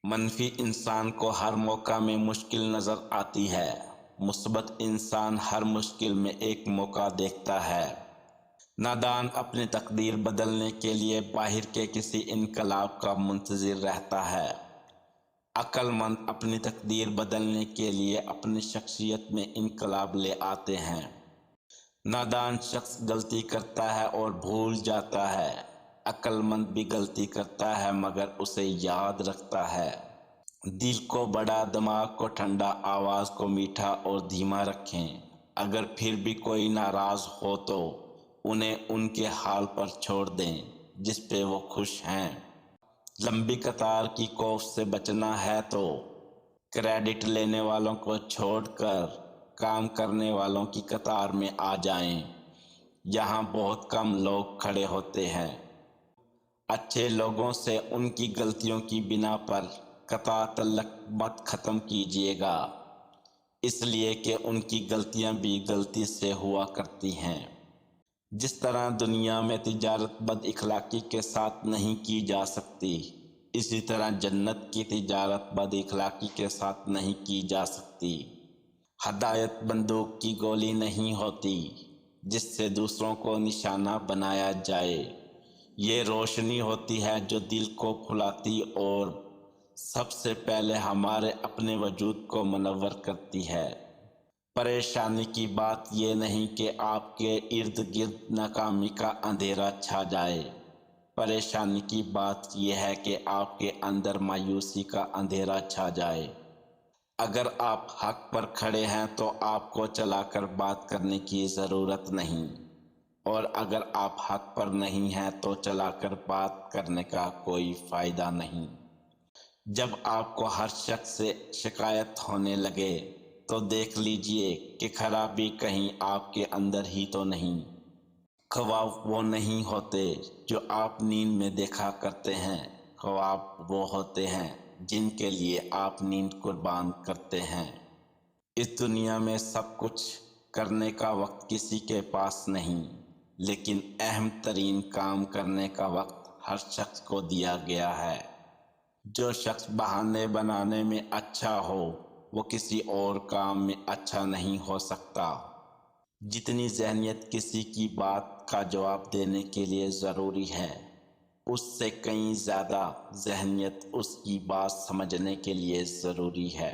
منفی انسان کو ہر موقع میں مشکل نظر آتی ہے، مثبت انسان ہر مشکل میں ایک موقع دیکھتا ہے۔ نادان اپنی تقدیر بدلنے کے لیے باہر کے کسی انقلاب کا منتظر رہتا ہے۔ عقل مند اپنی تقدیر بدلنے کے لیے اپنی شخصیت میں انقلاب لے آتے ہیں۔ نادان شخص غلطی کرتا ہے اور بھول جاتا ہے، عقل مند بھی غلطی کرتا ہے مگر اسے یاد رکھتا ہے۔ دل کو بڑا، دماغ کو ٹھنڈا، آواز کو میٹھا اور دھیما رکھیں۔ اگر پھر بھی کوئی ناراض ہو تو انہیں ان کے حال پر چھوڑ دیں جس پہ وہ خوش ہیں۔ لمبی قطار کی کوف سے بچنا ہے تو کریڈٹ لینے والوں کو چھوڑ کر کام کرنے والوں کی قطار میں آ جائیں۔ یہاں بہت کم لوگ کھڑے ہوتے ہیں۔ اچھے لوگوں سے ان کی غلطیوں کی بنا پر قطع تعلق مت ختم کیجیے گا، اس لیے کہ ان کی غلطیاں بھی غلطی سے ہوا کرتی ہیں۔ جس طرح دنیا میں تجارت بد اخلاقی کے ساتھ نہیں کی جا سکتی، اسی طرح جنت کی تجارت بد اخلاقی کے ساتھ نہیں کی جا سکتی۔ ہدایت بندوق کی گولی نہیں ہوتی جس سے دوسروں کو نشانہ بنایا جائے، یہ روشنی ہوتی ہے جو دل کو کھلاتی اور سب سے پہلے ہمارے اپنے وجود کو منور کرتی ہے۔ پریشانی کی بات یہ نہیں کہ آپ کے ارد گرد ناکامی کا اندھیرا چھا جائے، پریشانی کی بات یہ ہے کہ آپ کے اندر مایوسی کا اندھیرا چھا جائے۔ اگر آپ حق پر کھڑے ہیں تو آپ کو چلا کر بات کرنے کی ضرورت نہیں، اور اگر آپ حق پر نہیں ہیں تو چلا کر بات کرنے کا کوئی فائدہ نہیں۔ جب آپ کو ہر شخص سے شکایت ہونے لگے تو دیکھ لیجئے کہ خرابی کہیں آپ کے اندر ہی تو نہیں۔ خواب وہ نہیں ہوتے جو آپ نیند میں دیکھا کرتے ہیں، خواب وہ ہوتے ہیں جن کے لیے آپ نیند قربان کرتے ہیں۔ اس دنیا میں سب کچھ کرنے کا وقت کسی کے پاس نہیں، لیکن اہم ترین کام کرنے کا وقت ہر شخص کو دیا گیا ہے۔ جو شخص بہانے بنانے میں اچھا ہو وہ کسی اور کام میں اچھا نہیں ہو سکتا۔ جتنی ذہنیت کسی کی بات کا جواب دینے کے لیے ضروری ہے، اس سے کہیں زیادہ ذہنیت اس کی بات سمجھنے کے لیے ضروری ہے۔